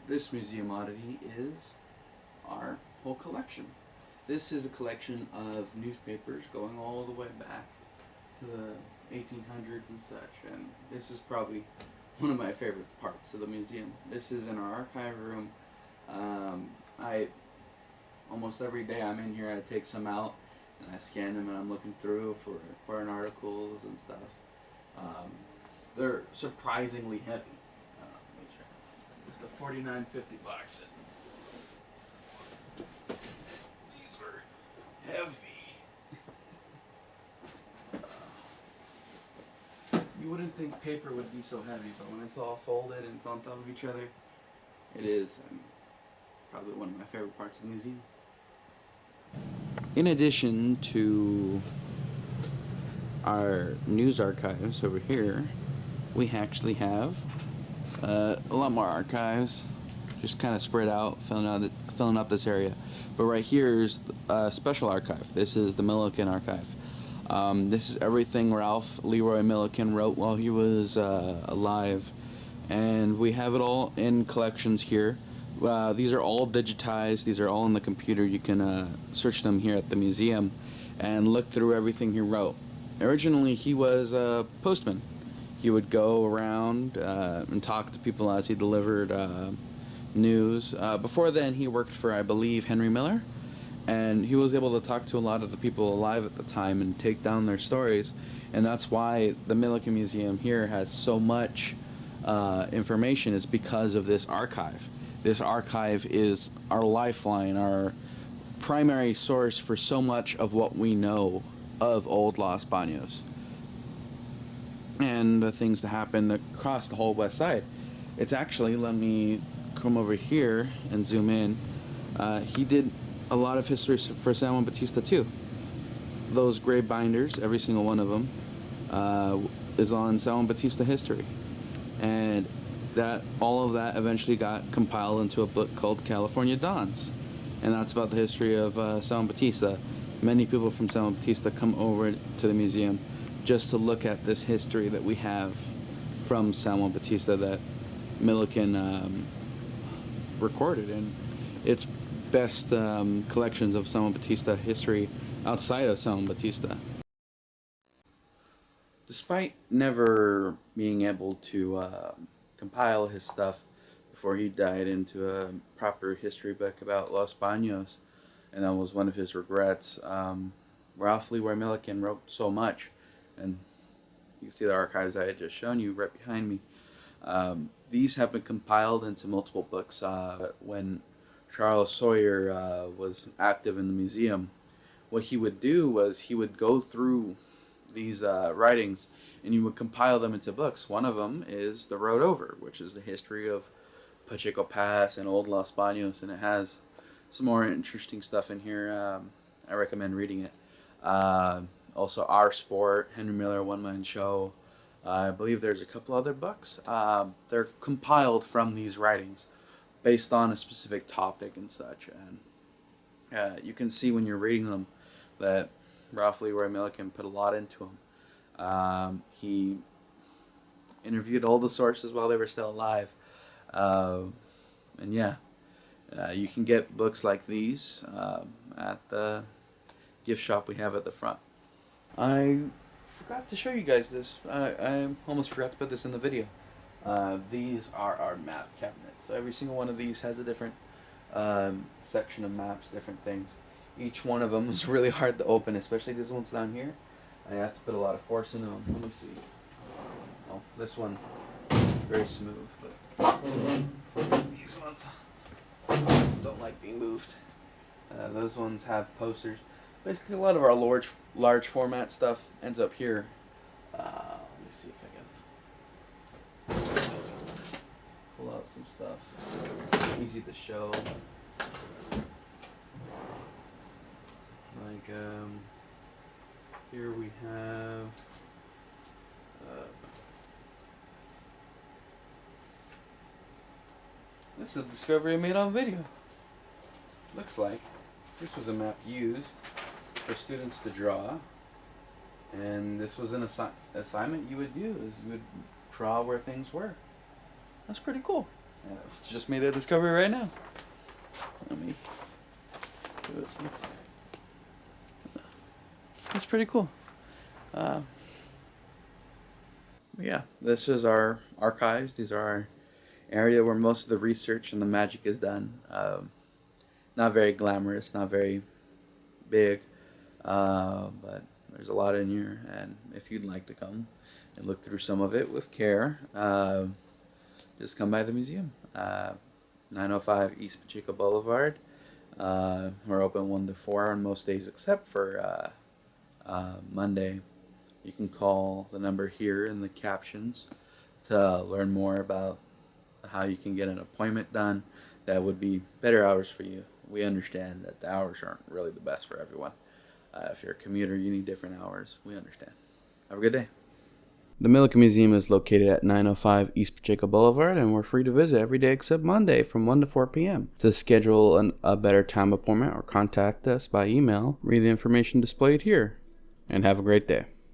This museum oddity is our whole collection. This is a collection of newspapers going all the way back to the 1800s and such, and this is probably one of my favorite parts of the museum. This is in our archive room. I almost every day I'm in here, I take some out and I scan them and I'm looking through for important articles and stuff. They're surprisingly heavy. Make sure. It's the $49.50 box. These were heavy. You wouldn't think paper would be so heavy, but when it's all folded and it's on top of each other, it is. And probably one of my favorite parts of the museum. In addition to our news archives over here, we actually have a lot more archives, just kind of spread out, filling up this area. But right here is a special archive. This is the Milliken archive. This is everything Ralph Leroy Milliken wrote while he was alive, and we have it all in collections here. These are all digitized. These are all in the computer. You can search them here at the museum and look through everything he wrote. Originally, he was a postman. He would go around and talk to people as he delivered news. Before then, he worked for, I believe, Henry Miller, and he was able to talk to a lot of the people alive at the time and take down their stories. And that's why the Milliken Museum here has so much information, is because of this archive. This archive is our lifeline, our primary source for so much of what we know of old Los Banos and the things that happened across the whole West Side. It's actually, let me come over here and zoom in. He did a lot of history for San Juan Bautista too. Those gray binders, every single one of them, is on San Juan Bautista history. And all of that eventually got compiled into a book called California Dons, and that's about the history of San Juan Bautista. Many people from San Juan Bautista come over to the museum just to look at this history that we have from San Juan Bautista that Milliken recorded, and it's best collections of San Juan Bautista history outside of San Juan Bautista. Despite never being able to compile his stuff before he died into a proper history book about Los Banos, and that was one of his regrets. Ralph Leroy Milliken wrote so much, and you can see the archives I had just shown you right behind me. These have been compiled into multiple books. When Charles Sawyer was active in the museum, what he would do was he would go through these writings and he would compile them into books. One of them is The Road Over, which is the history of Pacheco Pass and Old Los Banos, and it has some more interesting stuff in here. I recommend reading it. Also, Our Sport, Henry Miller One-Man Show. I believe there's a couple other books. They're compiled from these writings based on a specific topic and such. And you can see when you're reading them that Ralph Leroy Milliken put a lot into them. He interviewed all the sources while they were still alive. And yeah, you can get books like these at the gift shop we have at the front. I forgot to show you guys this. I almost forgot to put this in the video. These are our map cabinets. So every single one of these has a different section of maps, different things. Each one of them is really hard to open, especially these ones down here. I have to put a lot of force into them. Let me see. Oh, this one, very smooth, but these ones don't like being moved. Those ones have posters. Basically, a lot of our large format stuff ends up here. Let me see if I can pull out some stuff. Easy to show. Like, here we have this is a discovery I made on video. Looks like this was a map used for students to draw, and this was an assignment you would do, is you would draw where things were. That's pretty cool. Just made that discovery right now. Let me do it. That's pretty cool. Yeah, this is our archives. These are our area where most of the research and the magic is done. Not very glamorous, not very big, but there's a lot in here. And if you'd like to come and look through some of it with care, just come by the museum. 905 East Pacheco Boulevard. We're open 1 to 4 on most days except for Monday. You can call the number here in the captions to learn more about how you can get an appointment done that would be better hours for you. We understand that the hours aren't really the best for everyone. If you're a commuter, you need different hours. We understand. Have a good day. The Milliken Museum is located at 905 East Pacheco Boulevard, and we're free to visit every day except Monday from 1 to 4 p.m. To schedule a better time appointment or contact us by email, read the information displayed here, and have a great day.